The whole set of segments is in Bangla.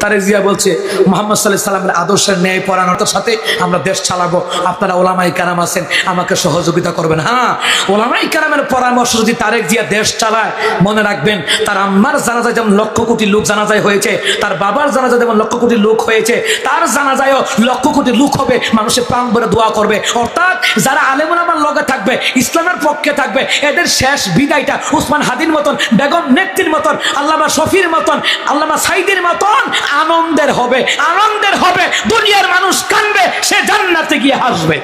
তারেক জিয়া বলছে মুহাম্মদ সাল্লাল্লাহু আলাইহি সাল্লামের আদর্শের ন্যায় পরায়ণতার সাথে আমরা দেশ চালাবো, আপনারা ওলামায়ে কেরাম আছেন, আমাকে সহযোগিতা করবেন। হ্যাঁ, ওলামায়ে কেরামের পরামর্শ যদি তারেক জিয়া দেশ চালায়, মনে রাখবেন তার আম্মার জানাজায় যেমন লক্ষ কোটি লোক জানাজায় হয়েছে, তার বাবার জানাজায় যেমন লক্ষ কোটি লোক হয়েছে, তার জানাজায়ও লক্ষ কোটি লোক হবে, মানুষের প্রাণ ভরে দোয়া করবে। অর্থাৎ যারা আলেম ওলামার লগে থাকবে, ইসলামের পক্ষে থাকবে, এদের শেষ বিদায়টা উসমান হাদির মতন, বেগম নেত্রীর মতন, আল্লামা শফির মতন, আল্লামা সাইদের মতন আনন্দের হবে, আনন্দের হবে। দুনিয়ার মানুষ কাঁদবে, সে জান্নাতে গিয়ে হাসবে।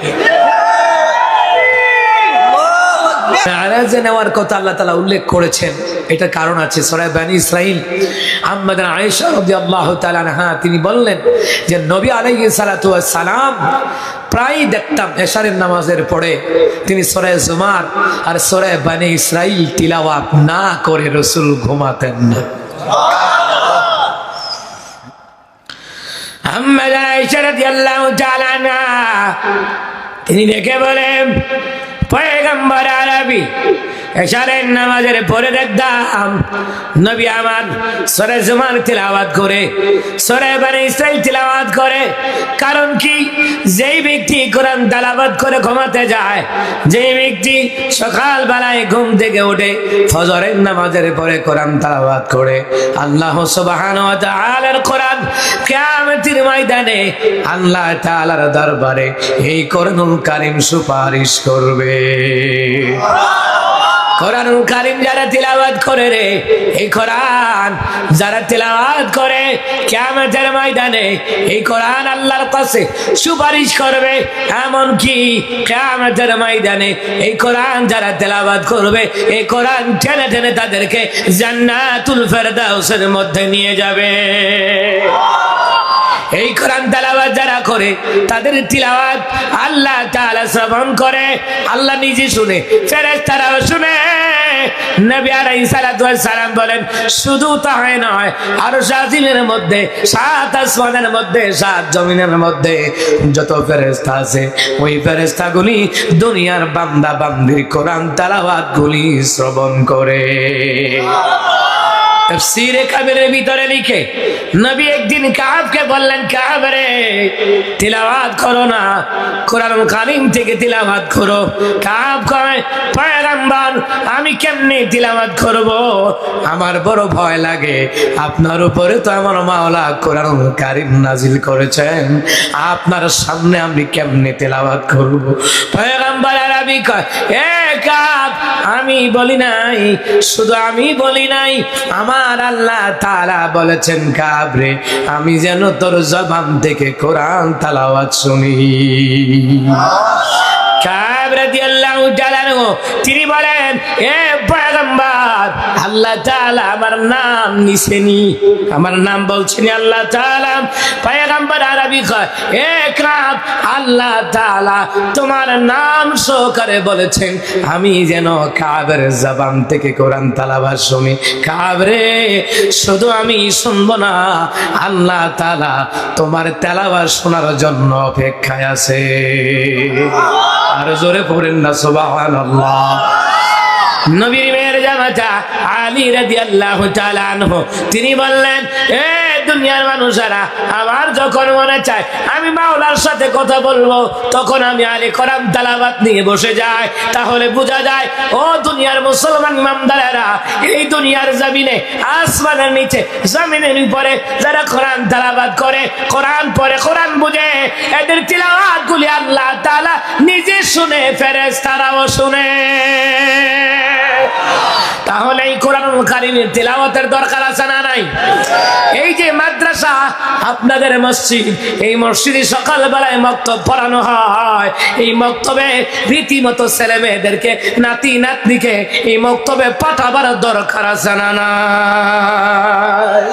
মেরাজে নেওয়ার কথা আল্লাহ তাআলা উল্লেখ করেছেন, এটা কারণ আছে। সূরা বনী ইসরাইল আম্মা আয়েশা রাদিয়াল্লাহু তাআলা আনহা তিনি বললেন যে নবী আলাইহিস সালাতু ওয়াস সালাম প্রায় দেখতাম এশারের নামাজের পরে তিনি সূরা জুমার আর সূরা বনী ইসরাইল তিলাওয়াত না করে রাসূল ঘুমাতেন না। আম্মা আয়েশা রাদিয়াল্লাহু তাআলা আনহা তিনি দেখে বলেন পয়গম্বর আরবি এশারের নামাজের পরে দেখতাম নবী আমার সূরা জুমার তিলাওয়াত করে, সূরা বনী ইসরাইল তিলাওয়াত করে। কারণ কি, যেই ব্যক্তি কোরআন তিলাওয়াত করে ঘুমাতে যায়, যেই ব্যক্তি সকাল বেলায় ঘুম থেকে উঠে ফজরের নামাজের পরে কোরআন তিলাওয়াত করে, আল্লাহ সুবহানাহু ওয়া তাআলার কোরআন কিয়ামতের ময়দানে আল্লাহ তাআলার দরবারে এই কোরআনুল কারীম সুপারিশ করবে। কোরআনুল কারীম যারা তিলাওয়াত করে রে, এই কোরআন যারা তিলাওয়াত করে কিয়ামতের ময়দানে এই কোরআন আল্লাহর কাছে সুপারিশ করবে। এমন কি কিয়ামতের ময়দানে এই কোরআন যারা তিলাওয়াত করবে, এই কোরআন টেনে টেনে তাদেরকে জান্নাতুল ফেরদাউসের মধ্যে নিয়ে যাবে। এই কোরআন তেলাওয়াত যারা করে, তাদের তিলাওয়াত আল্লাহ তাআলা শ্রবণ করে, আল্লাহ নিজে শুনে, ফেরেশতারাও শুনে। নবী আলাইহিস সালাতু ওয়াস সালাম বলেন, শুধু তাই নয়, আরশ আজিমের মধ্যে, সাত আসমানের মধ্যে, সাত জমিনের মধ্যে যত ফেরেশতা আছে, ওই ফেরেশতাগুলি দুনিয়ার বান্দা বান্দির কোরআন তেলাওয়াতগুলি শ্রবণ করে। তাফসীরে কাবীরের ভিতরে লিখে নবী একদিন কাবকে বললেন, কাব রে তিলাওয়াত করো না, কোরআনুল কারীম থেকে তিলাওয়াত করো। কাব কয়, পয়গম্বর আমি কেমনে তিলাওয়াত করব, আমার বড় ভয় লাগে, আপনার উপরে তো আমার মাওলা কোরআনুল কারীম নাজিল করেছেন, আপনার সামনে আমি কেমনে তিলাওয়াত করব। পয়গম্বর আরবি কয়, এ কাব আমি বলি নাই, শুধু আমি বলি নাই, আমার আল্লাহ তাআলা বলেছেন, কাব রে আমি যেন তোর জবান থেকে কোরআন তেলাওয়াত শুনি। কাব রাদিয়াল্লাহু তাআলা তিনি বলেন, এ পয়গম্বর আল্লাহ তাআলা আমার নাম নিছেনি, আমার নাম বলছেন আল্লাহ তাআলা। পয়গম্বর আরবি কয়, এ কাব আল্লাহ তাআলা তোমার নাম সহকারে বলেছেন আমি যেন কাবের জবান থেকে কোরআন তেলাওয়াত শুনি। কাব রে শুধু আমি শুনবো না, আল্লাহ তাআলা তোমার তেলাওয়াত শোনার জন্য অপেক্ষায় আছে। আর জোরে পড়েন না সুবহানাল্লাহ। নবীর মেয়ের জামাতা আলী রাদিয়াল্লাহু তাআলা আনহু তিনি বললেন, এ দুনিয়ার মানুষেরা, আমার যখন মনে চায় আমি মাওলার সাথে কথা বলবো, তখন আমি আলী কোরআন তেলাওয়াত নিয়ে বসে যাই। তাহলে বোঝা যায়, ও দুনিয়ার মুসলমান ইমামদারেরা, এই দুনিয়ার জমিনে, আসমানের নিচে, জমিনের উপরে যারা কোরআন তেলাওয়াত করে, কোরআন পড়ে, কোরআন বুঝে, এদের তিলাওয়াতগুলি আল্লাহ তাআলা নিজে শুনে, ফেরেশতারাও শুনে। তাহলে এই কোরআনুল কারীমের তিলাওয়াতের দরকার আছে না নাই? এই যে মাদ্রাসা, আপনাদের মসজিদ, এই মসজিদে সকাল বেলায় মক্তব পড়ানো হয়, এই মক্তবে রীতিমতো ছেলে মেয়েদেরকে, নাতি নাতনিকে এই মক্তবে পাঠাবার দরকার আছে না নাই?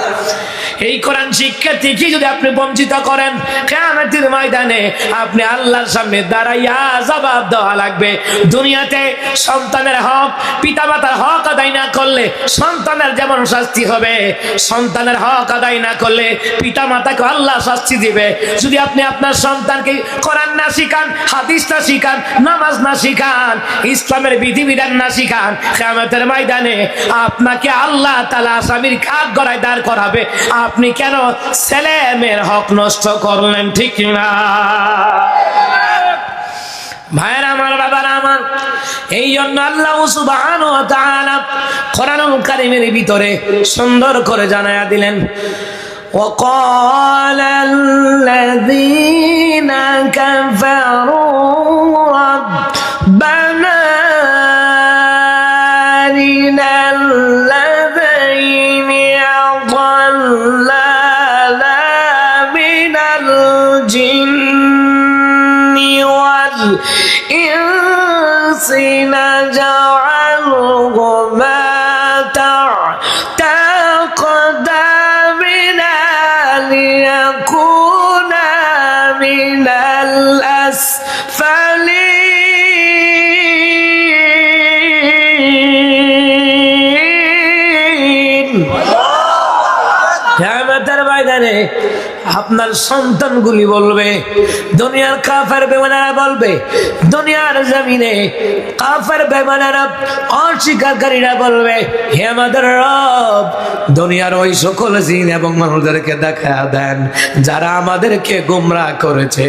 এই কোরআন শিক্ষা থেকে যদি আপনি বঞ্চিত করেন, কিয়ামতের ময়দানে আপনি আল্লাহর সামনে দাঁড়াইয়া জবাব দেওয়া লাগবে। দুনিয়াতে সন্তানের হক, পিতামাতার হক আদায় না করলে সন্তানের যেমন শাস্তি হবে, সন্তানের হক আদায় না করলে পিতামাতাকে আল্লাহ শাস্তি দিবে। যদি আপনি আপনার সন্তানকে কোরআন না শিখান, হাদিস না শিখান, নামাজ না শিখান, ইসলামের বিধিবিধান না শিখান, কিয়ামতের ময়দানে আপনাকে আল্লাহ তাআলা আসামির কাঠগড়ায় দাঁড় করাবে। আপনি কেন ছেলে মেয়ের হক নষ্ট করলেন? ঠিক না ভাইরা আমার, বাবারা আমার? এই জন্য আল্লাহ সুবহানাহু ওয়া তাআলা কোরআনুল কারীমের ভিতরে সুন্দর করে জানায়া দিলেন, وقال الذين كفروا ربنا أرنا الذين أضلنا من الجن والإنس نجعلهما تحت أقدامنا ليكون من الأسفلين কিয়ামতের ময়দানে আপনার সন্তানগুলি বলবে, দুনিয়ার কাফের বেঈমানেরা বলবে, দুনিয়ার জমিনে কাফের বেঈমানেরা অস্বীকারীরা বলবে, হে আমাদের রব, দুনিয়ার ওই সকল জিন এবং মানুষদেরকে দেখা দেন যারা আমাদেরকে গোমরাহ করেছে,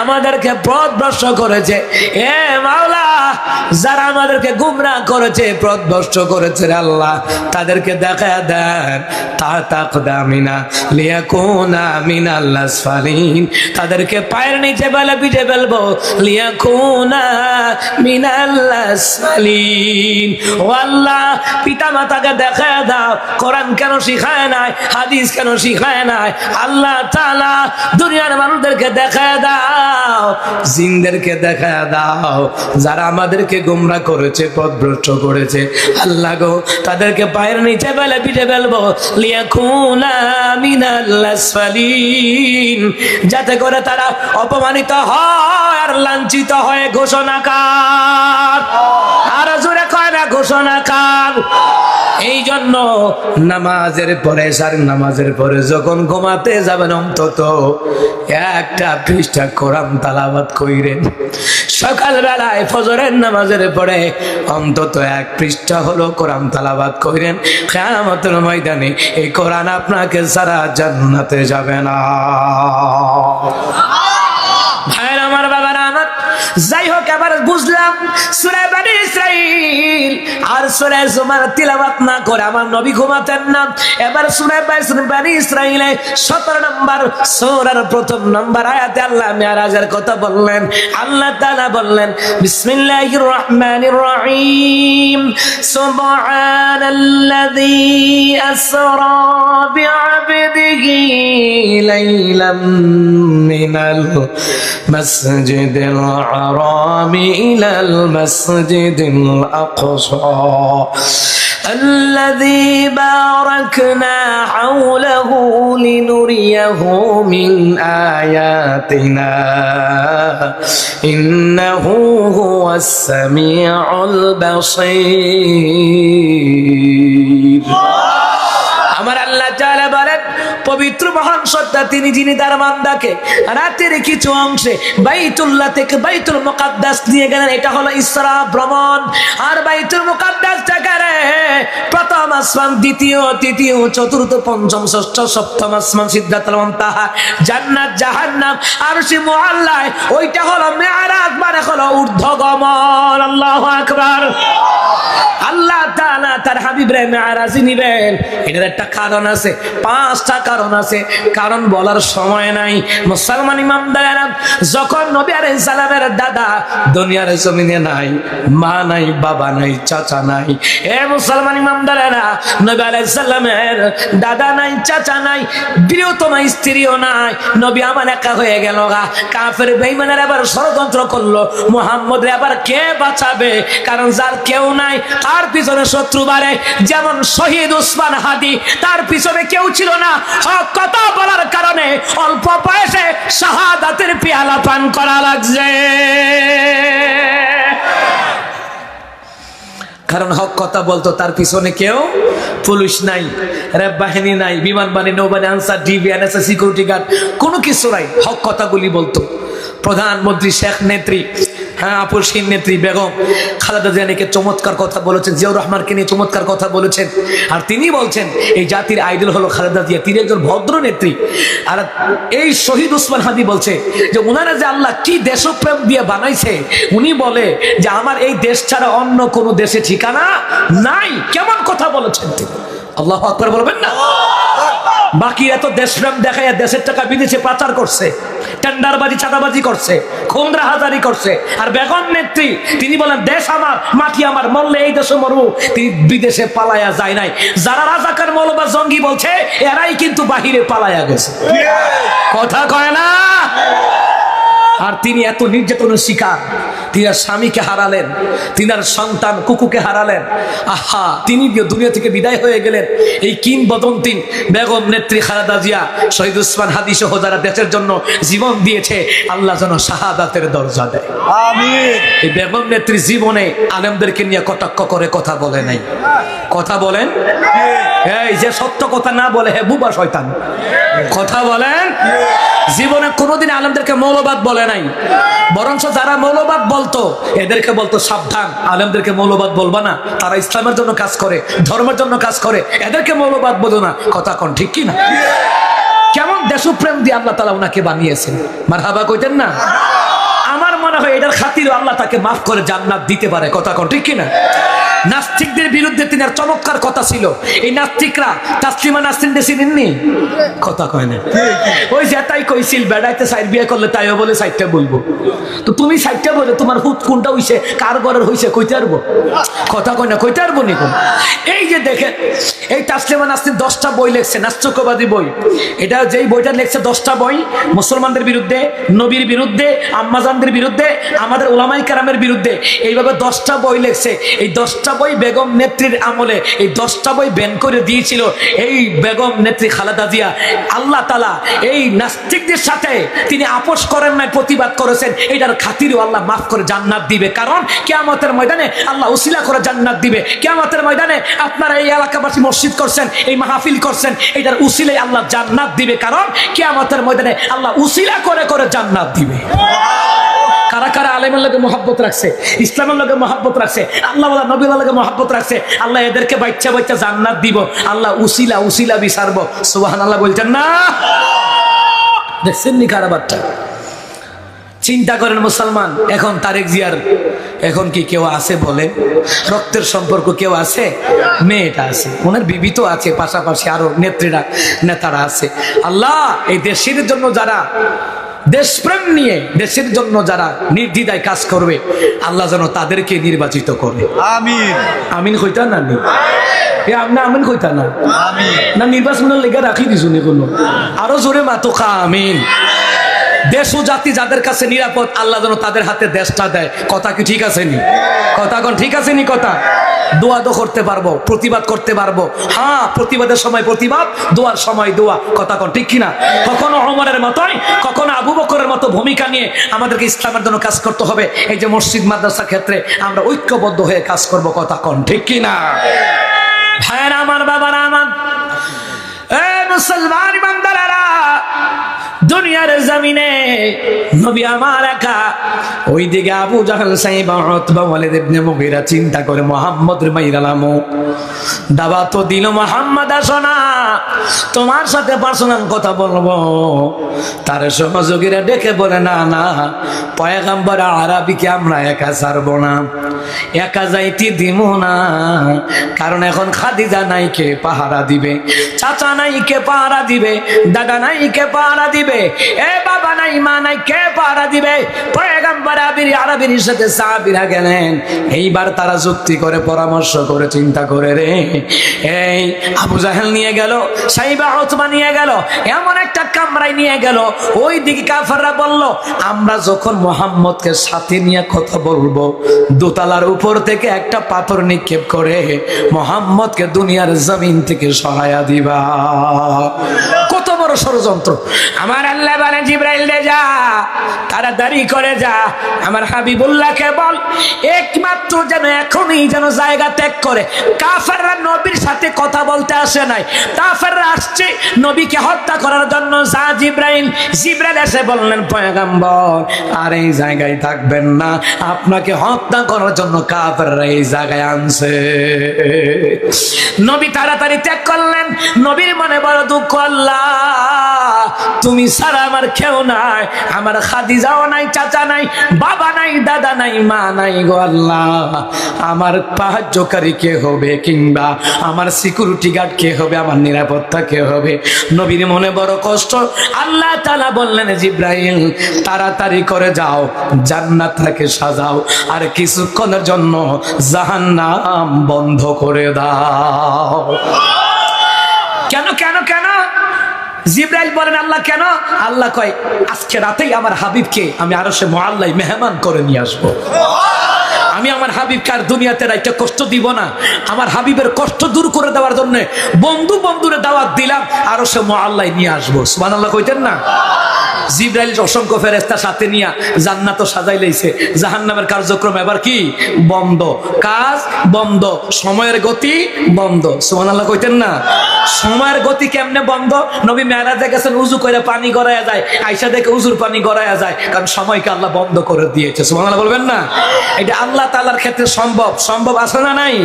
আমাদেরকে পথভ্রষ্ট করেছে। হে মাওলা, যারা আমাদেরকে গোমরাহ করেছে, পথভ্রষ্ট করেছে আল্লাহ, তাদেরকে দেখা দেন তাকদামিনা লিয়াকুনা মিনাল আসফালিন, তাদেরকে পায়ের নিচে বেলে পিঠে ফেলবো, লিয়াকুনা মিনাল আসফালিন। ও আল্লাহ, পিতা মাতাকে দেখা দাও, কোরআন কেন শিখায় নাই, হাদিস কেন শিখায় নাই? আল্লাহ তাআলা দুনিয়ার মানুষদেরকে দেখা দাও, জিনদেরকে দেখা দাও, যারা আমাদেরকে গোমরাহ করেছে, পথভ্রষ্ট করেছে। আল্লাহ গো, তাদেরকে পায়ের নিচে বেলে পিঠে ফেলবো, লিয়াকুনা মিনাল আসফালিন, যাতে করে তারা অপমানিত হয় আর লাঞ্ছিত হয়। ঘোষণাকার, আর জোরে কয় না ঘোষণাকার। এই জন্য নামাজের পরে, সারি নামাজের পরে যখন ঘুমাতে যাবেন, অন্তত একটা পৃষ্ঠা কোরআন তেলাওয়াত কইরেন। সকালবেলায় ফজরের নামাজের পরে অন্তত এক পৃষ্ঠা হলো কোরআন তেলাওয়াত কইরেন। কিয়ামতের ময়দানে এই কোরআন আপনাকে সারা জান্নাতে যাবে না। ভাইরা আমার, বাবারা আমার, যাই হোক, এবার বুঝলাম সূরা বনী ইসরাঈল আর সূরা জুমার তিলাওয়াত না করে আমার নবী ঘুমাতেন না। এবার সূরা বনী ইসরাঈলে 17 নম্বর সূরার প্রথম নম্বর আয়াতে আল্লাহ মিরাজের কথা বললেন। আল্লাহ তাআলা বললেন, বিসমিল্লাহির রহমানির রহিম, সুবহানাল্লাযী আসরা বিআবদিহি লাইলাম মিনাল মাসজিদিল الحرام إلى المسجد الأقصى الذي باركنا حوله لنريه من آياتنا إنه هو السميع البصير। আমার আল্লাহ তাআলা বলেন, পবিত্র মহান সত্তা তিনি, যিনি তার বান্দাকে রাতের কিছু অংশে বাইতুল্লাহ থেকে বাইতুল মুকাদ্দাস নিয়ে গেলেন। এটা হলো ইসরা ভ্রমণ। আর বাইতুল মুকাদ্দাস থেকে প্রথম আসমান, দ্বিতীয়, তৃতীয়, চতুর্থ, পঞ্চম, ষষ্ঠ, সপ্তম আসমান, সিদরাতুল মুনতাহা, জান্নাত, জাহান্নাম, আরশে মুআল্লা, ওইটা হলো মিরাজ, মানে হলো ঊর্ধ্বগমন। আল্লাহু আকবার। আল্লাহ তাআলা তার হাবিবরে মিরাজে নিবেন, এটার একটা কারণ আছে, 5টা কারণ আছে। কারণ বলার সময় নাই। মুসলমান ইমামদারেরা, যখন নবী আলাইহিস সালামের দাদা দুনিয়ার জমিনে নাই, মা নাই, বাবা নাই, চাচা নাই, এ মুসলমান ইমামদারেরা, নবী আলাইহিস সালামের দাদা নাই, চাচা নাই, প্রিয়তমা স্ত্রীও নাই, নবী আমার একা হয়ে গেল। কাফের বেঈমানেরা আবার ষড়যন্ত্র করলো, মুহাম্মদের আবার কে বাঁচাবে? কারণ যার কেউ নাই তার পিছনে শত্রু বাড়ে। যেমন শহীদ উসমান হাদি, তার পিছনে কেউ ছিল না, হক কথা বলার কারণে অল্প বয়সে শাহাদাতের পেয়ালা পান করা লাগছে। কারণ হক কথা বলতো, তার পিছনে কেউ, পুলিশ নাই, র্যাব বাহিনী নাই, বিমান বাহিনী, নৌবাহিনী, Ansar, DB, NSS, security guard, কোনো কিছু নাই। হক কথাগুলি বলতো। প্রধানমন্ত্রী, শেখ, নেত্রী হ্যাঁ, আপসহীন নেত্রী বেগম খালেদা জিয়া নাকি চমৎকার কথা বলেছেন, জিয়াউর রহমানকে নিয়ে চমৎকার কথা বলেছেন। আর তিনি বলছেন এই জাতির আইডল হলো খালেদা জিয়া, তিনি একজন ভদ্র নেত্রী। আর এই শহীদ ওসমান হাদি বলছে যে ওনারা যে আল্লাহ কি দেশপ্রেম দিয়ে বানাইছে, উনি বলে যে আমার এই দেশ ছাড়া অন্য কোনো দেশে ঠিকানা নাই। কেমন কথা বলেছেন তিনি, আল্লাহু আকবার বলবেন না? বাকি এত দেশপ্রেম দেখায় দেশের টাকা বিদেশে পাচার করছে, টেন্ডারবাজি চাঁদাবাজি করছে, খুন রাহাজারি করছে। আর বেগম নেত্রী তিনি বলেন দেশ আমার মাটি আমার, মরলে এই দেশে মরবো। তিনি বিদেশে পালায়া যায় নাই। যারা রাজাকার মৌলবাদ জঙ্গি বলছে এরাই কিন্তু বাহিরে পালায়া গেছে, কথা কয় না? আর তিনি এত নির্যাতনের শিকার, তিনি আর স্বামীকে হারালেন, তিনি আর সন্তান কুকুকে হারালেন। আহা, তিনি দুনিয়া থেকে বিদায় হয়ে গেলেন। এই কিংবদন্তি বেগম নেত্রী খালেদা জিয়া, শহীদ ওসমান হাদি সহ যারা দেশের জন্য জীবন দিয়েছে, আল্লাহ যেন শাহাদাতের দরজা দেয়, আমিন। এই বেগম নেত্রী জীবনে আলেমদেরকে নিয়ে কটাক্ষ করে কথা বলে নাই। কথা বলেন, এই যে সত্য কথা না বলে হে বুবা শয়তান, কথা বলেন। জীবনে কোনোদিন আলেমদেরকে মৌলবাদ বলে নাই, বরঞ্চ যারা মৌলবাদ বলতো এদেরকে বলতো সাবধান, আলেমদেরকে মৌলবাদ বলবা না, তারা ইসলামের জন্য কাজ করে, ধর্মের জন্য কাজ করে, এদেরকে মৌলবাদ বলো না। কথা কোন ঠিক কি না? কেমন দেশপ্রেম দিয়ে আল্লাহ তাআলা ওনাকে বানিয়েছেন, মারহাবা কইতেন না? আমার মনে হয় এটার খাতিরে আল্লাহ তাকে মাফ করে জান্নাত দিতে পারে, কথা কোন ঠিক কি না? নাস্তিকদের বিরুদ্ধে তিনি আর চমৎকার কথা ছিল। এই নাস্তিকরা তাসলিমা নাসরিন চিনেননি? কথা কয় না। ওই যেটাই কইছিল বেড়াইতে সাইড বিয়ে করলে তাইও বলে সাইডটা বলবো। তো তুমি সাইডটা বলে তোমার হুত কোনটা হইছে, কার ঘরের হইছে কইতে পারবো? কথা কয় না, কইতে পারবো নিকো। এই যে দেখেন এই তাসলিমা নাসরিন 10টা বই লিখছে, নাস্তিকবাদী বই। এটা যেই বইটা লিখছে 10টা বই মুসলমানদের বিরুদ্ধে, নবীর বিরুদ্ধে, আম্মাজানদের বিরুদ্ধে, আমাদের উলামায়ে কেরামের বিরুদ্ধে, এইভাবে 10টা বই লিখছে। এই 10টা বই বেগম নেত্রীর আমলে এই 10টা বই ব্যান করে দিয়েছিল এই বেগম নেত্রী খালেদা জিয়া। আল্লাহ তাআলা এই নাস্তিকদের সাথে তিনি আপোষ করেন নাই, প্রতিবাদ করেছেন। এটার খাতিরেও আল্লাহ মাফ করে জান্নাত দিবে, কারণ কিয়ামতের ময়দানে আল্লাহ উসিলা করে জান্নাত দিবে। কিয়ামতের ময়দানে আপনারা এই এলাকাবাসী মসজিদ করছেন, এই মাহফিল করছেন, এটার উসিলায় আল্লাহ জান্নাত দিবে, কারণ কিয়ামতের ময়দানে আল্লাহ উসিলা করে করে জান্নাত দিবে। কারা কারা আলেমের লগে মহব্বত রাখছে, ইসলামের লগে মহব্বত রাখছে, আল্লাহ ওয়ালা নবীর লগে মহব্বত রাখছে, আল্লাহ এদেরকে বাচ্চা বাচ্চা জান্নাত দিব, আল্লাহ উসিলা উসিলা বিচারবো। সুবহানাল্লাহ বলছেন না? দেখছেন নি কারাবারটা? চিন্তা করেন মুসলমান, এখন তারেক জিয়ার এখন কি কেউ আছে বলে? রক্তের সম্পর্ক কেউ আছে? মেয়েটা আছে, ওনার বিবি তো আছে, পাশাপাশি আরো নেত্রীরা নেতারা আছে। আল্লাহ এই দেশের জন্য যারা দেশপ্রেম নিয়ে দেশের জন্য যারা নির্দ্বিধায় কাজ করবে, আল্লাহ যেন তাদেরকে নির্বাচিত করে, আমিন। আমিন কইতা না নি? আপনি আমিন কইতা না? না নির্বাচনের লেগে রাখি দিছুন এগুলো, আরো জোরে মাতো খা আমিন। দেশ ও জাতি যাদের কাছে নিরাপদ, আল্লাহ যেন তাদের হাতে দেশটা দেয়। কথা কি ঠিক আছে নি? কথা কোন ঠিক আছে নি? কথা দোয়া তো করতে পারবো, প্রতিবাদ করতে পারবো। হ্যাঁ, প্রতিবাদের সময় প্রতিবাদ, দোয়ার সময় দোয়া। কথা কোন ঠিক কিনা? কখনো ওমরের মতোই, কখনো আবু বকরের মতো ভূমিকা নিয়ে আমাদেরকে ইসলামের জন্য কাজ করতে হবে। এই যে মসজিদ মাদ্রাসার ক্ষেত্রে আমরা ঐক্যবদ্ধ হয়ে কাজ করব। কথা কোন ঠিক কিনা? ভাইরা আমার, বাবারা আমার, মুসলমান বান্দারা, দুনিয়ার জমিনে নবী আমার একা, ওইদিকে আবু জাহল সাইবা উতবা ওয়ালিদ ইবনে মুগীরা চিন্তা করে মুহাম্মদের মাইরালামু দাবা তো দিল, মুহাম্মদ আসো না, তোমার সাথে পার্সোনাল কথা বলবো। তার সহযোগীরা ডেকে বলে না না, পয়গম্বর আরবিকে আমরা একা ছাড়বো না, একা যাইতে দিব না, কারণ এখন খাদিজা নাই কে পাহারা দিবে, চাচা নাই কে পাহারা দিবে, দাদা নাই কে পাহারা দিবে, এ বাবা নাই মা নাই কে পাহারা দিবে। পয়গম্বর আরবির সাথে সাহাবীরা গেলেন। এইবার তারা যুক্তি করে, পরামর্শ করে, চিন্তা করে রে, এই আবু জাহেল নিয়ে গেল, সাইবা উতবা নিয়ে গেল, এমন একটা কামরায় নিয়ে গেল। ওই দিকে কাফেররা বলল, আমরা যখন মুহাম্মদকে সাথে নিয়ে কথা বলবো, দোতলার উপর থেকে একটা পাথর নিক্ষেপ করে মুহাম্মদকে দুনিয়ার জমিন থেকে সরাইয়া দিবা। কত বড় ষড়যন্ত্র। আমার আল্লাহ বলে জিবরাইল রে যা, তাড়াতাড়ি করে যা, আমার হাবিবুল্লাহকে বল একমাত্র যেন এখনই যেন জায়গা ত্যাগ করে। কাফেররা নবীর সাথে কথা বলতে আসে নাই, কাফেররা আসছে নবীকে হত্যা করার জন্য। যা জিবরাইল। জিবরাইল এসে বললেন পয়গম্বর আর এই জায়গায় থাকবেন না, আপনাকে হত্যা করার জন্য কাফেররা এই জায়গায় আনছে। নবী তাড়াতাড়ি ত্যাগ করলেন। নবীর মনে বড় দুঃখ, আল্লাহ তুমি ছাড়া আমার কেউ নাই, আমার খাদিজাও নাই, চাচা নাই, বাবা নাই, দাদা নাই, মা নাই গো আল্লাহ। আমার সাহায্যকারী কে হবে, কিংবা আমার সিকিউরিটি গার্ড কে হবে, আমার নিরাপত্তা কে হবে? নবীর মনে বড় কষ্ট। আল্লাহ তাআলা বললেন জিবরাইল তাড়াতাড়ি করে যাও, জান্নাতটাকে সাজাও, আর কিছুক্ষণের জন্য জাহান্নাম বন্ধ করে দাও। কেন কেন কেন? জিবরাইল বলেন আল্লাহ কেন? আল্লাহ কয় আজকে রাতেই আমার হাবিবকে আমি আরশে মুআল্লায় মেহমান করে নিয়ে আসবো। আমি আমার হাবিবকে আর দুনিয়াতে রাইতে কষ্ট দিব না। আমার হাবিবের কষ্ট দূর করে দেওয়ার জন্য বন্ধুরে দাওয়াত দিলাম, আরশে মুআল্লায় নিয়ে আসবো। সুবহানাল্লাহ কইতেন না? জিবরাইল অসংখ্য ফেরেশতা সাথে নিয়ে জান্নাত সাজাই লইছে। জাহান্নামের কার্যক্রম এবার কি বন্ধ, কাজ বন্ধ, সময়ের গতি বন্ধ। সুবহানাল্লাহ কইতেন না? সময়ের গতি কেমনে বন্ধ? নবী মেরাজে গেছেন, উযু করে পানি গড়ায়া যায়, আয়েশা দেখে উযুর পানি গড়ায়া যায়, কারণ সময়কে আল্লাহ বন্ধ করে দিয়েছে। সুবহানাল্লাহ বলবেন না? এটা আল্লাহ তাআলার ক্ষেত্রে সম্ভব। সম্ভব আছে না নাই?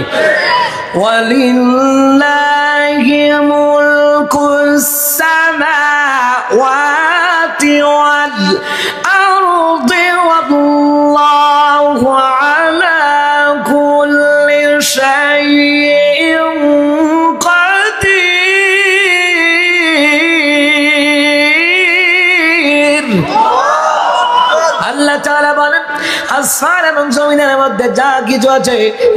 ওয়ালিল্লাহি মুলকুস সামাওয়াতি ওয়াল আরদি ওয়াল্লাহু আলা কুল্লি শাইইন কাদির। আল্লাহ তাআলা বলেন আসমান এবং জমিনের মধ্যে যা কিছু আছে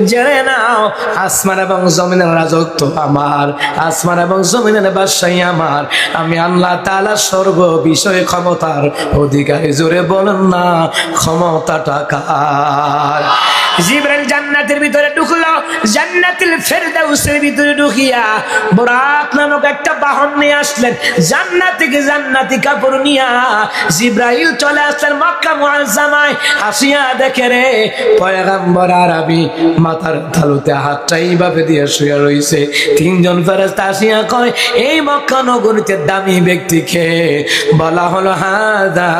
জেনে নাও, আসমান এবং জমিনের রাজত্ব আমার, আসমান এবং জমিনের বাদশাহী আমার। আমি আল্লাহ তাআলা সর্ব বিষয়ে ক্ষমতার অধিকারী। জোরে বলেন না ক্ষমতাটা কার? জিবরাইল জান্নাতের ভিতরে ঢুকলো, জান্নাতুল ফেরদাউসের ভিতরে ঢুকিয়া বুরাক নামক একটা বাহন নিয়ে আসলেন। জান্নাত থেকে জান্নাতি কাপড় নিয়া জিবরাইল চলে আসলেন মক্কা মুআজ্জামায়। আসিয়া দেখে রে পয়গম্বর আরবি মাথার তালুতে হাতটা এইভাবে দিয়ে শুয়ে রইছে। তিনজন ফেরেশতা আসিয়া কয় এই মক্কা নগরীতে দামি ব্যক্তিকে বলা হলো হাদা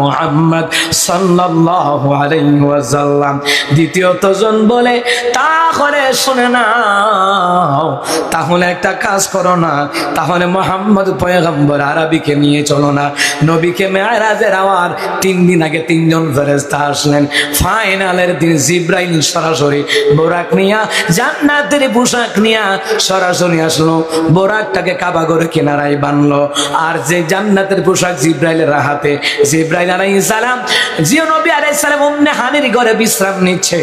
মুহাম্মদ সাল্লাল্লাহু আলাইহি ওয়াসাল্লাম। দ্বিতীয়ত জন বলে তাহলে শুনে নাও, তাহলে একটা কাজ করো না, তাহলে মুহাম্মদ পয়গম্বর আরবিকে নিয়ে চলো না। নবীকে মেরাজের আওয়ার 3 দিন আগে তিনজন ফেরেশতা আসলেন। ফাইনালের দিন জিবরাইল সরাসরি বোরাক নিয়া, জান্নাতের পোশাক নিয়া সরাসরি আসলো। বোরাকটাকে কাবা ঘরের কিনারায় বানলো। আর যে জান্নাতের পোশাক জিবরাইলের হাতে, জিবরাইল আলাইহিস সালাম জিও নবী আলাইহিস সালাম উম্মে হানির ঘরে বিশ্রাম নিচ্ছে।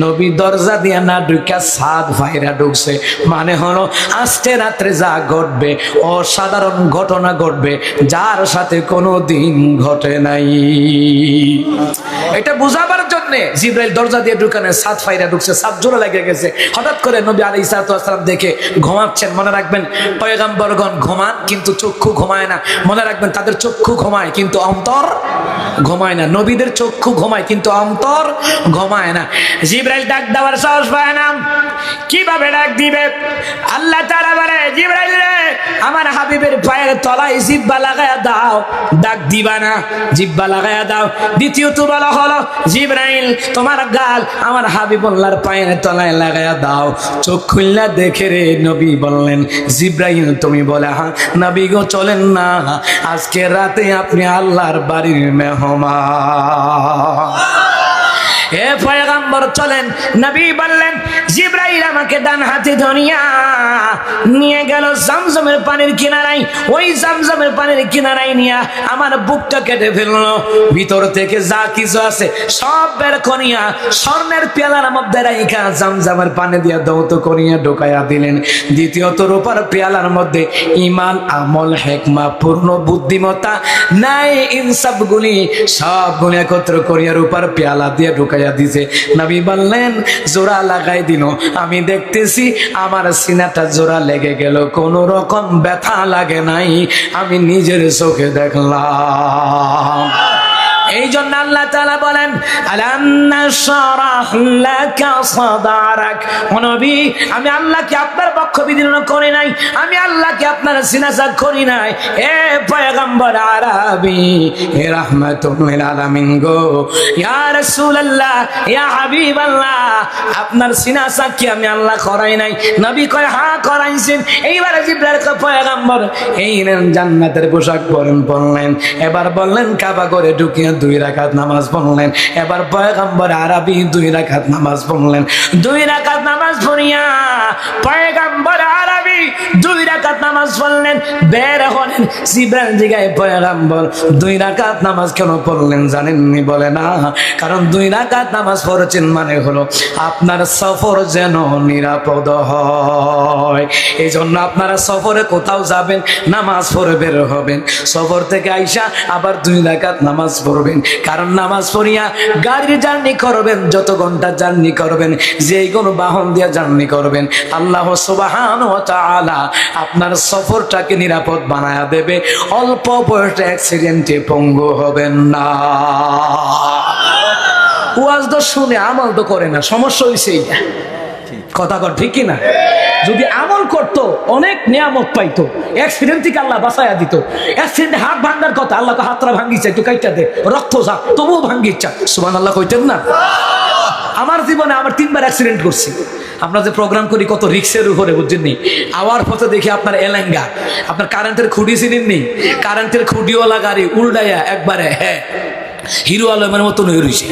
নবী দরজা দিয়া না ঢুকা সাদ ভাইরা ঢুকছে। মানে হলো আজকে রাত্রে যা ঘটবে অসাধারণ ঘটনা ঘটবে, যার সাথে কোনোদিন ঘটে নাই। এটা বুঝাবার জন্য জিবরাইল দরজা দিয়ে ঢুকানে সাত ফাইরা ঢুকছে, সাত জোড়া লেগে গেছে। হঠাৎ করে নবী আলাইহিস সালাম দেখে ঘুমাচ্ছেন। মনে রাখবেন পয়গম্বরগণ ঘুমান কিন্তু চক্ষু ঘুমায় না। মনে রাখবেন তাদের চক্ষু ঘুমায় কিন্তু অন্তর ঘুমায় না। নবীদের চক্ষু ঘুমায় কিন্তু অন্তর ঘুমায় না। জিবরাইল ডাক দেওয়ার সাহস পায় না। কিভাবে ডাক দিবে? আল্লাহ তাআলা বলে জিবরাইল রে আমার হাবিবের পায়ের তলায় জিহ্বা লাগায়া দাও। ডাক দিবা না, জিহ্বা লাগায়া দাও। দ্বিতীয়ত বলা হলো জিবরাইল তোমার গাল আমার হাবিবুল্লাহর পায়ের তলায় লাগায়া দাও। চোখ খুললা দেখে রে নবী বললেন জিবরাইল তুমি বলে হ্যাঁ নবী গো চলেন না, আজকে রাতে আপনি আল্লাহর বাড়ির মেহমান। হে পয়গম্বর চলেন। নবী বললেন জিবরাইল আমাকে ডান হাতে ধরিয়া নিয়ে গেল জমজমের পানির কিনারায়। ওই জমজমের পানির কিনারায় নিয়ে আমার বুকটা কেটে ফেললো। ভিতর থেকে যা কিছু আছে সব বের করিয়া স্বর্ণের পেয়ালার মধ্যে রাইখা জমজমের পানি দিয়া দৌত করিয়া ঢোকাইয়া দিলেন। দ্বিতীয়ত রূপার পেয়ালার মধ্যে ঈমান, আমল, হিকমা, পূর্ণ বুদ্ধিমত্তা, ন্যায়, ইনসাফ গুলি সবগুলি একত্র করিয়া রূপার পেয়ালা দিয়ে ঢুকাইয়া দিছে। নবী বললেন জোড়া লাগাই দিল আমি দেখতেছি আমার সিনাটা জোড়া লেগে গেল, কোনো রকম ব্যথা লাগে নাই, আমি নিজের চোখে দেখলাম। এই জন্য আল্লাহ তাআলা বলেন আলাম নাশরাহ লাকা সাদরাক, ও নবী আমি আল্লাহ কি আপনার বক্ষ বিদীর্ণ করি নাই, আমি আল্লাহ কি আপনার সিনা চাক করি নাই? এ পয়গম্বর আরবি, হে রাহমাতুল লিল আলামিন গো, ইয়া রাসূলুল্লাহ, ইয়া হাবিবাল্লাহ, আপনার সিনা চাক কি আমি আল্লাহ করাই নাই? নবী কয় হ্যাঁ করাইছেন। এইবার জিবরাইল কয় পয়গম্বর এই নেন জান্নাতের পোশাক পরলেন, এবার বললেন কাবা ঘরে ঢুকিয়ে 2 রাকাত নামাজ পড়লেন। এবার পয়গম্বর আরবি 2 রাকাত নামাজ পড়লেন। 2 রাকাত নামাজ পড়িয়া পয়গম্বর আরবি 2 রাকাত নামাজ পড়লেন, বের হলেন। জিবরাইল জিগায় পয়গম্বর 2 রাকাত নামাজ কেন পড়লেন জানেননি? বলে না, কারণ 2 রাকাত নামাজ পড়েছেন মানে হলো আপনার সফর যেন নিরাপদ হয়। এই জন্য আপনারা সফরে কোথাও যাবেন নামাজ পড়ে বের হবেন, সফর থেকে আইসা আবার 2 রাকাত নামাজ পড়বেন। কারণ নামাজ পড়িয়া গাড়ির জার্নি করবেন, যত ঘন্টা জার্নি করবেন, যেই কোনো বাহন দিয়ে জার্নি করবেন, আল্লাহ সুবহানাহু ওয়া তাআলা আপনার সফরটাকে নিরাপদ বানায়া দেবে, অল্প বয়সে অ্যাক্সিডেন্টে পঙ্গু হবেন না। ওয়াজ তো শুনে আমল তো করে না, সমস্যা হইছে এইটা। কথা কর ঠিক কি না? যদি আমল করতো অনেক নিয়ামত পাইতো, অ্যাক্সিডেন্ট থেকে আল্লাহ বাঁচাইয়া দিত। অ্যাক্সিডেন্টে হাত ভাঙার কথা, আল্লাহ হাতটা ভাঙ্গিছে, একটু কাইটা দে, রক্ত যা, তবুও ভাঙ্গিচ্ছা। সুবহানাল্লাহ কইতেন না? আমার জীবনে আমার 3বার অ্যাক্সিডেন্ট করছি। আমরা যে প্রোগ্রাম করি কত রিক্সের উপরে, বুঝছেন নি? আওয়ার পথে দেখি আপনার এলেঙ্গা, আপনার কারেন্টের খুঁটি ছিলেন নি, কারেন্টের খুঁটিওয়ালা গাড়ি উল্টাইয়া একবারে হ্যাঁ হিরো আলমের মতন হয়ে রয়েছে,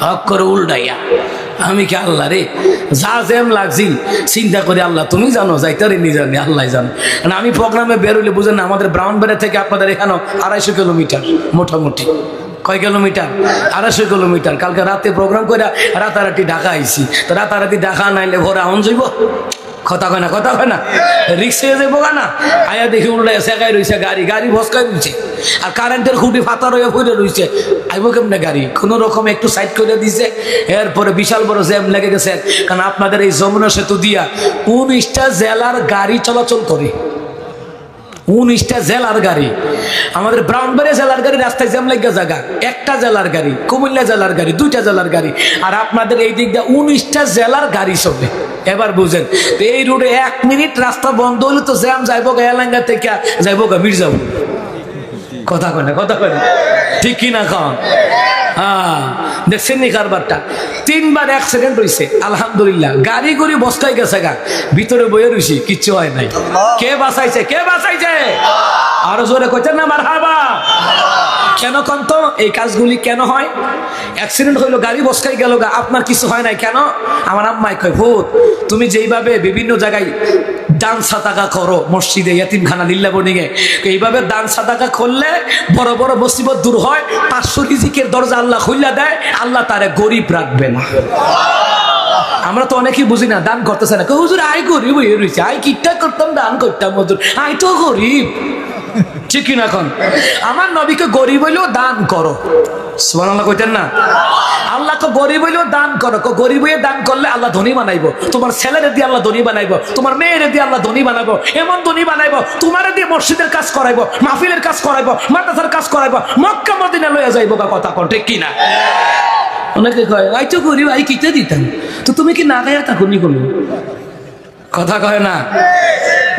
হক করে উল্টাইয়া। আমি কি আল্লাহ রে, যা জ্যাম লাগছি চিন্তা করে আল্লাহ তুমি জানো, যাইতারে নি জানি আল্লাহ জানো। আমি প্রোগ্রামে বেরোলে বুঝেন না, আমাদের ব্রাউনবাড়ি থেকে আপনাদের এখানে 250 কিলোমিটার মোটামুটি। কয় কিলোমিটার? 250 কিলোমিটার। কালকে রাতে প্রোগ্রাম করে রাতারাতি ঢাকা আইছি, তো রাতারাতি ঢাকা নাইলে ভোরে আউন যাইব। কথা কয় না, কথা কয় না, রিক্সা যাইব না। আয়া দেখি উল্টাই শেখাই রয়েছে গাড়ি, গাড়ি ভসকাই রয়েছে, আর কারেন্টের খুঁটি ফাতা রয়ে পড়ে রয়েছে। আইব কেমনে গাড়ি? কোনো রকম একটু সাইড করে দিছে, এরপরে বিশাল বড় জ্যাম লেগে গেছে। কারণ আপনাদের এই যমুনা সেতু দিয়া 19টা জেলার গাড়ি চলাচল করে, 19টা জেলার গাড়ি। আমাদের ব্রাউনবাড়ি জেলার গাড়ি রাস্তায় জ্যাম লেগে জায়গা, একটা জেলার গাড়ি, কুমিল্লা জেলার গাড়ি, 2টা জেলার গাড়ি, আর আপনাদের এই দিক দিয়ে 19টা জেলার গাড়ি চলে। এবার বুঝেন তো এই রোডে 1 মিনিট রাস্তা বন্ধ হলে তো জ্যাম যাইব গা এলাঙ্গা থেকে, যাইব গা মির্জাপুর। কথা কয় না, কথা কয় না, ঠিক কিনা কন? হ্যাঁ, দেখছেন নি কারবারটা? 3বার অ্যাক্সিডেন্ট হয়েছে, আলহামদুলিল্লাহ। গাড়ি গড়ি বসকাই গেছে গা, ভিতরে বইয়ে রয়েছি, কিচ্ছু হয় নাই। কে বাঁচাইছে? কে বাঁচাইছে? আরো জোরে কইতেন না মারহাবা। কেন কন তো এই কাজগুলি কেন হয়? অ্যাক্সিডেন্ট হইলো, গাড়ি বসকাই গেল গা, আপনার কিছু হয় নাই কেন? আমার আম্মাই কয় ভূত, তুমি যেইভাবে বিভিন্ন জায়গায় দান সাদাকা করো, মসজিদে, ইয়াতিমখানা, লিল্লা বনিগে, এইভাবে দান সাদাকা করলে বড় বড় মুসিবত দূর হয়। 500 রিজিকের দরজা আল্লাহ খুইলা দেয়, আল্লাহ তারে গরিব রাখবে না। আমরা তো অনেকেই বুঝি না, দান করতেছে না, হুজুর আই গরিব হয়ে রয়েছে, আই কিটা করতাম, দান করতাম, হুজুর আই তো গরিব। ঠিক কিনা এখন? আমার নবীকে গরিব হইলেও দান করো, সুবহানাল্লাহ কইতেন না? আল্লাহকে গরিব হইলেও দান করো, গরিব হয়ে দান করলে আল্লাহ ধনী বানাইবো, তোমার ছেলেরে দিয়ে আল্লাহ ধনী বানাইবো, তোমার মেয়েরে দিয়ে আল্লাহ ধনী বানাবো, এমন ধনী বানাইবো তোমারে দিয়ে মসজিদের কাজ করাইবো, মাহফিলের কাজ করাইবো, মাদ্রাসার কাজ করাইবো, মক্কা মদিনা লইয়া যাইবো। কথা কন ঠিক কিনা? অনেকে কয় আই তো গরিব, আই কিতে দিতাম, তো তুমি কি না গায়া থাকো নি? কোনো কথা কয় না।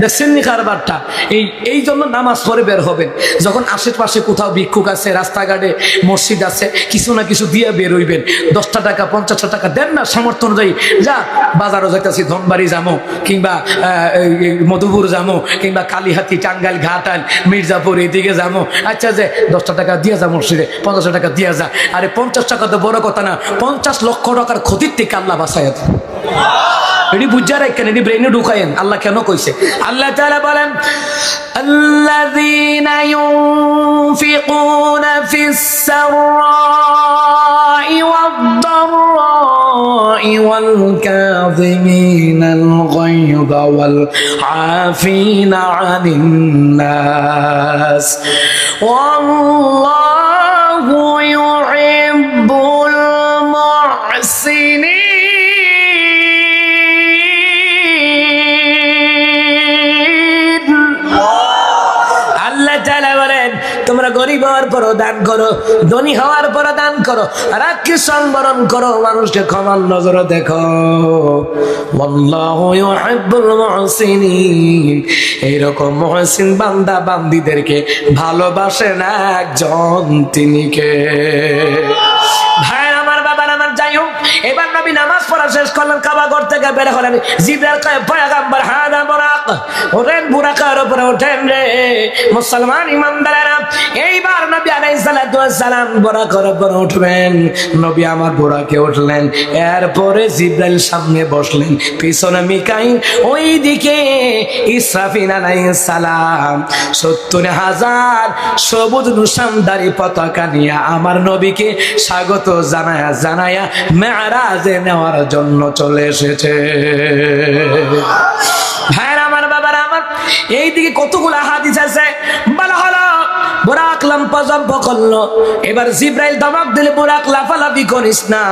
দেখছেন নি কারবারটা? এই জন্য নামাজ পড়ে বের হবেন। যখন আশেপাশে কোথাও ভিক্ষুক আছে, রাস্তাঘাটে মসজিদ আছে, কিছু না কিছু দিয়ে বের হইবেন। 10টা টাকা 50টা টাকা দেন না, সামর্থ্য অনুযায়ী। যা বাজারও যাইতেছি, ধনবাড়ি যাবো, কিংবা মধুপুর যাবো, কিংবা কালীহাতি, টাঙ্গাইল, ঘাটাল, মির্জাপুর এদিকে যাবো। আচ্ছা যে 10টা টাকা দিয়ে যা মসজিদে, 50 টাকা দিয়ে যা। আরে 50 টাকা তো বড় কথা না, 50 লক্ষ টাকার ক্ষতির থেকে আল্লাহ বাঁচায়। এটি বুঝা রাখেন, এটি ব্রেনে ঢুকায়েন। আল্লাহ কেন কইছে? আল্লাহ তাআলা বলেন আল্লাযীনা ইউনফিকুনা ফিস সাররাই ওয়াদ-দাররাই ওয়াল কাযিমিনাল গায়যা ওয়াল আফিনা আনিন নাস ওয়াল্লাহু ইউহিব্বুল মুহসিনিন। তোমরা গরিব হওয়ার পরও দান করো, ধনী হওয়ার পরও দান করো, রাগকে সংবরণ করো, মানুষকে ক্ষমার নজরে দেখো। আল্লাহু ইউহিব্বুল মুহসিনিন। এইরকম মুহসিন বান্দা বান্দীদেরকে ভালোবাসেন একজন, তিনি কে? ভাই আমার, বাবার আমার, যাই হোক, এবার নবী নামাজ পড়া শেষ করলেন, কাবা ঘর থেকে বের হলেন। জিবরাইল কয়, পয়গম্বর হাদা বুরাক, ওঠেন বুরাকের উপরে ওঠেন রে মুসলমান ইমানদারেরা। এইবার নবী আলাইহিস সালাতু ওয়াস সালাম বুরাকের উপরে উঠবেন। নবী আমার বুরাকে উঠলেন, এরপরে জিবরাইল সামনে বসলেন, পিছনে মিকাইল, ওইদিকে ইসরাফিল আলাইহিস সালাম ৭০,০০০ সবুজ রুশানদারি পতাকা নিয়ে আমার নবীকে স্বাগত জানায়া মেরাজে নেওয়ার জন্য চলে এসেছে। ভাইরা আমার, বাবারা আমার, এইদিকে কতগুলো হাদিস আছে। বলা হলো বুরাক লাম্পা জম্প করলো। এবার জিবরাইল ধমক দিলে, বুরাক লাফালাফি করিস না,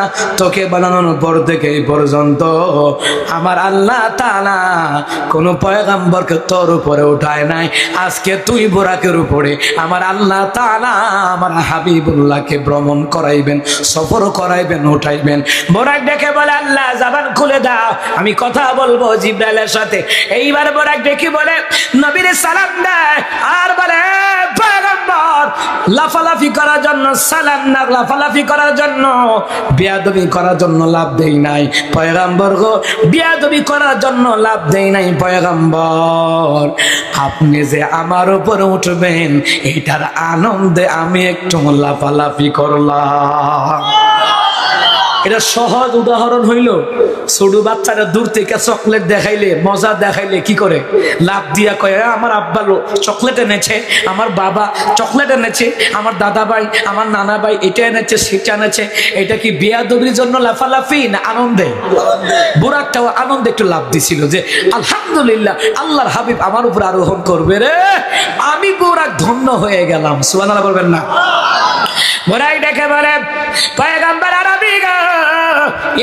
তোকে বানানোর পর থেকে এই পর্যন্ত আমার আল্লাহ তাআলা কোন পয়গম্বরকে তোর উপরে উঠায় নাই। আজকে তুই বুরাকের উপরে আমার আল্লাহ তাআলা আমার হাবিবুল্লাহকে ভ্রমণ করাইবেন, সফর করাইবেন, উঠাইবেন। বুরাক ডেকে বলে, আল্লাহ জবান খুলে দাও, আমি কথা বলবো জিবরাইলের সাথে। এইবার বুরাক ডেকে বলে, নবীর সালাম দেয় আর বলে, পয়গম্বর লাফালাফি করার জন্য সালাম না, লাফালাফি করার জন্য, বেয়াদবি করার জন্য লাভ দেই নাই পয়গম্বর গো, বেয়াদবি করার জন্য লাভ দেই নাই পয়গম্বর। আপনি যে আমার উপর উঠবেন এটার আনন্দে আমি একটু লাফালাফি করলাম। এটা সহজ উদাহরণ হইল, ছোট বাচ্চারা দূর থেকে চকলেট দেখাইলে, মজা দেখাইলে কি করে? লাভ দিয়া কয়, আমার আব্বা চকলেট এনেছে, আমার বাবা চকলেট এনেছে, আমার দাদা ভাই, আমার নানা ভাই এটা এনেছে, সেটা এনেছে। এটা কি বেয়াদবির জন্য লাফালাফি না আনন্দে? বুরাকটাও আনন্দে একটু লাভ দিছিল যে আলহামদুলিল্লাহ আল্লাহর হাবিব আমার উপর আরোহণ করবে রে, আমি বুরাক ধন্য হয়ে গেলাম। সুবহানাল্লাহ বলবেন না? বুরাক ডেকে বলে, পয়গম্বর আরবি গো,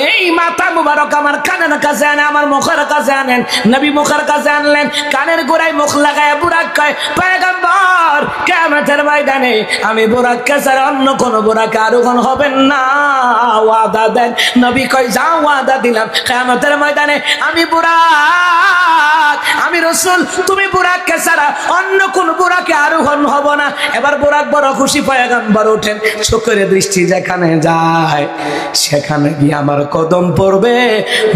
এই মাথা মুবারক আমার কানের কাছে আনে, আমার মুখের কাছে আনেন। নবী মুখের কাছে আনলেন, কানের গোড়ায় মুখ লাগায় বুরাক কয়, পয়গম্বর কিয়ামতের ময়দানে আমি বুরাককে ছাড়া অন্য কোন বুরাকে আরোহণ হবেন না, ওয়াদা দেন। নবী কয়, যাও, ওয়াদা দিলাম, কিয়ামতের ময়দানে আমি বুরাক, আমি রাসূল, তুমি বুরাককে ছাড়া অন্য কোন বুরাকে আরোহণ হব না। এবার বুরাক বড় খুশি, পয়গম্বর ওঠেন, চোখের দৃষ্টি যেখানে যায় সেখানে গিয়ে আমার কদম পড়বে।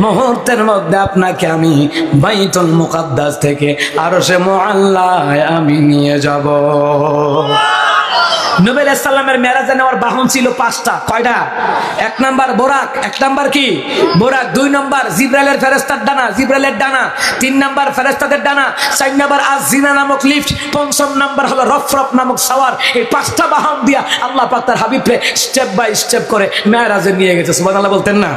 মুহূর্তের মধ্যে আপনাকে আমি বাইতুল মুকাদ্দাস থেকে আরশে মুআল্লায় আমি নিয়ে যাব। নবী আলাইহিস সালামের মেরাজে নেওয়ার বাহন ছিল 5টা। কয়টা? 1 নাম্বার বুরাক, 1 নাম্বার কি? বুরাক। 2 নাম্বার জিবরাইলের ফেরেশতার ডানা, জিবরাইলের ডানা। 3 নাম্বার ফেরেশতাদের ডানা। 4 নাম্বার আজ-জিনা নামক লিফট। 5ম নাম্বার হলো রফরফ নামক সাওয়ার। এই 5টা বাহন দিয়া আল্লাহ পাক তার হাবিবকে স্টেপ বাই স্টেপ করে মেরাজে নিয়ে গেছে। সুবহানাল্লাহ বলতেন না?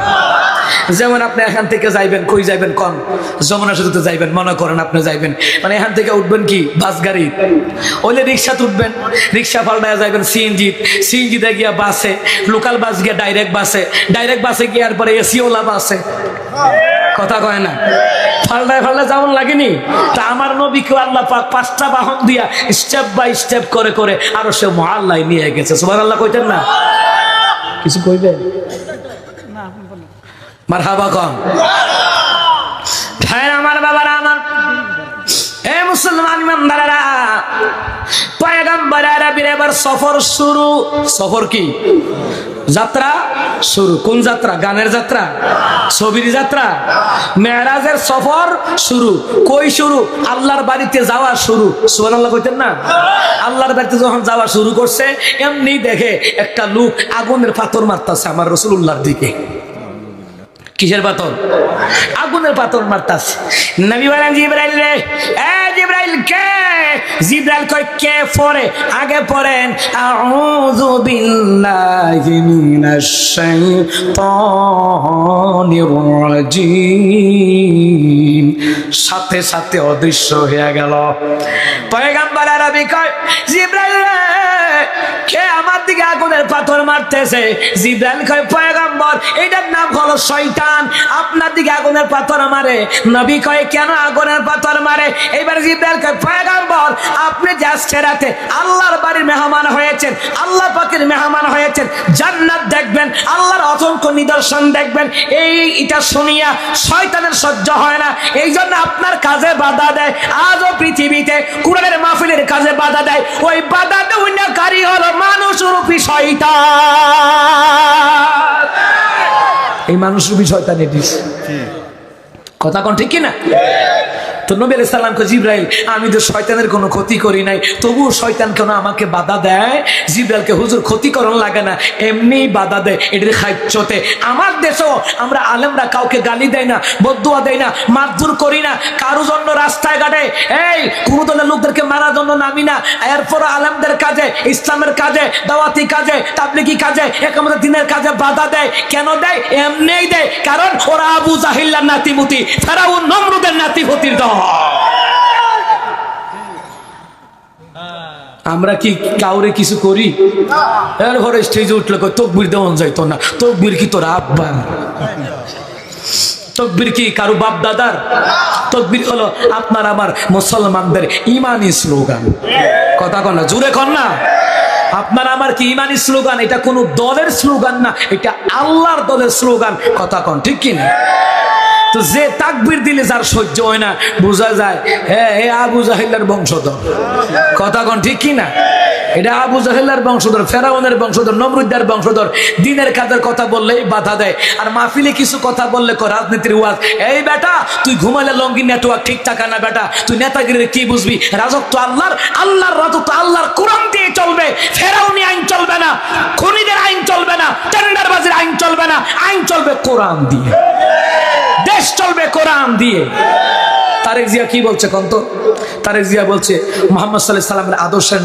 যেমন আপনি এখান থেকে যাইবেন, কই যাইবেন কোন? যমুনা সেতুতে যাইবেন, মনে করেন আপনি যাইবেন, মানে এখান থেকে উঠবেন কি বাস গাড়ি, ওইলে রিক্সাতে উঠবেন, রিক্সা পাল্টায় যাইবেন সিএনজিতে গিয়া বাসে, লোকাল বাস গিয়া ডাইরেক্ট বাসে গিয়ে এরপরে এসিওলা বাসে। কথা কয় না? ফাল্টায় যেমন লাগেনি, তা আমার নবীকে আল্লাহ পাক 5টা বাহন দিয়া স্টেপ বাই স্টেপ করে করে আরো সে মুআল্লায় নিয়ে গেছে। সুবহানাল্লাহ কইতেন না? কিছু কইবেন? মারহাবা কম। ভাই আমার, বাবারা আমার, এ মুসলমান ইমানদারেরা, পয়গম্বর আরবির এবার সফর শুরু। সফর কি? যাত্রা শুরু। কোন যাত্রা? গানের যাত্রা, ছবির যাত্রা, মেরাজের সফর শুরু। কই শুরু? আল্লাহর বাড়িতে যাওয়া শুরু। সুবহানাল্লাহ কইতেন না? আল্লাহর বাড়িতে যখন যাওয়া শুরু করছে, এমনি দেখে একটা লোক আগুনের পাথর মারতেছে আমার রাসূলুল্লাহর দিকে। কিসের পাথর? আগুনের পাথর মারতাছে। নবী বলেন, জিবরাইল রে, এ জিবরাইল কে? জিবরাইল কয়, কে পড়ে? আগে পড়েন, আউযু বিল্লাহি মিনাশ শাইতানির রাজিম। সাথে সাথে অদৃশ্য হয়ে গেল। পয়গম্বর আরবি কয়, জিবরাইল রে, কে আমার দিকে দিকে আগুনের পাথর মারতেছে। জিবরাইল কয় পয়গম্বর এটার নাম হলো শয়তান, আপনার দিকে আগুনের পাথর মারে। নবী কয় কেন আগুনের পাথর মারে? এবার জিবরাইল কয় পয়গম্বর আপনি যে আজকে রাতে আল্লাহর বাড়ির মেহমান হয়েছেন, আল্লাহ পাকের মেহমান হয়েছেন, জান্নাত দেখবেন, আল্লাহর অসংখ্য নিদর্শন দেখবেন, এটা শুনিয়া শয়তানের সহ্য হয় না, এই জন্য আপনার কাজে বাধা দেয়। আজও পৃথিবীতে কুরআনের মাহফিলের কাজে বাধা দেয়, ওই বাধা দেওয়াকারী হলো মানুষরূপী শয়তান। এই মানুষরূপী শয়তান এটি কথা কোন ঠিক কিনা? তো নবী আলাইহিস সালাম কয় জিবরাইল আমি তো শয়তানের কোনো ক্ষতি করি নাই, তবুও শয়তান কেন আমাকে বাধা দেয়? জিবরাইলকে হুজুর ক্ষতিকরণ লাগে না, এমনিই বাধা দেয়, এটির খাইচ্ছতে। আমার দেশেও আমরা আলেমরা কাউকে গালি দেয় না, বদদুয়া দেয় না, মারধর করি না, কারো জন্য রাস্তায় ঘাটে এই কোনো দলের লোকদেরকে মারার জন্য নামি না। এরপর আলেমদের কাজে, ইসলামের কাজে, দাওয়াতি কাজে, তাবলিগি কাজে, একামত দিনের কাজে বাধা দেয়। কেন দেয়? এমনিই দেয়, কারণ ওরা আবু জাহিল্লার নাতিপুতি, ফেরাউন নমরুদের নাতিপুতির দল। আমরা কি কাউরে কিছু করি? এরপরে স্টেজে উঠলে তকবির দেওয়ান যাইতো না। তকবির কি তোর আব্বা? তকবির কি কারো বাপ দাদার? তকবির হলো আপনার আমার মুসলমানদের ইমানি স্লোগান। কথা কন না, জোরে কন না। আপনার আমার কি ইমানি স্লোগান? এটা কোনো দলের স্লোগান না, এটা আল্লাহর দলের স্লোগান। কথা কন ঠিক কিনা? তো যে তাকবীর দিলে যার সহ্য হয় না, বোঝা যায় হ্যাঁ এ আবু জাহিল্লার বংশধর। কথা কোন ঠিক কিনা? এটা আবু জাহিল্লার বংশধর, ফেরাউনের বংশধর, নমরুদের বংশধর। দিনের কাজের কথা বললেই বাধা দেয়, আর মাহফিলে কিছু কথা বললে রাজনীতির ওয়াজ। এই বেটা তুই ঘুমাইলে লঙ্গি নেটওয়ার্ক ঠিক থাকে না বেটা, তুই নেতাগিরির কি বুঝবি? রাজত্ব আল্লাহর, আল্লাহর রাজত্ব আল্লাহর কোরআন দিয়ে চলবে। ফেরাউনি আইন চলবে না, খুনিদের আইন চলবে না, টেন্ডারবাজির আইন চলবে না, আইন চলবে কোরআন দিয়ে, দেশ চলবে কোরআন দিয়ে। তারেক জিয়া কি বলছে কন্ত? তারেক জিয়া বলছে মুহাম্মদ সাল্লাল্লাহু আলাইহি সাল্লামের আদর্শের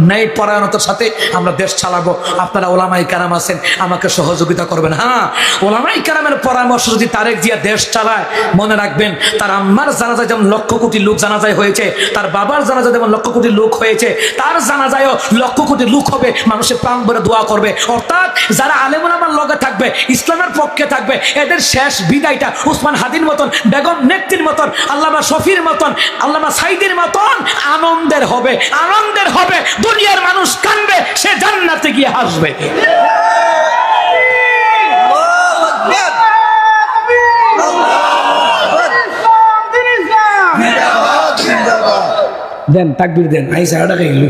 ন্যায় পরায়ণতার সাথে আমরা দেশ চালাবো। আপনারা ওলামাই কেরাম আছেন, আমাকে সহযোগিতা করবেন। হ্যাঁ, ওলামাই কেরামের পরামর্শ যদি তারেক জিয়া দেশ চালায়, মনে রাখবেন তার আম্মার জানাজায় যেমন লক্ষ কোটি লোক জানাজায় হয়েছে, তার বাবার জানাজায় যেমন লক্ষ কোটি লোক হয়েছে, তার জানাজায়ও লক্ষ কোটি লোক হবে, মানুষের প্রাণ ভরে দোয়া করবে। অর্থাৎ যারা আলেম ওলামার লগে থাকবে, ইসলামের পক্ষে থাকবে, এদের শেষ বিদায়টা উসমান হাদির মতন, বেগম নেত্রীর মতন, আল্লামা শফির মতন, আল্লামা সাইদির মতন আনন্দের হবে, আনন্দের হবে। দুনিয়ার মানুষ কানবে, সে জান্নাতে গিয়ে হাসবে। দেন তাকবীর দেন, আইসা আড়াকে গেল।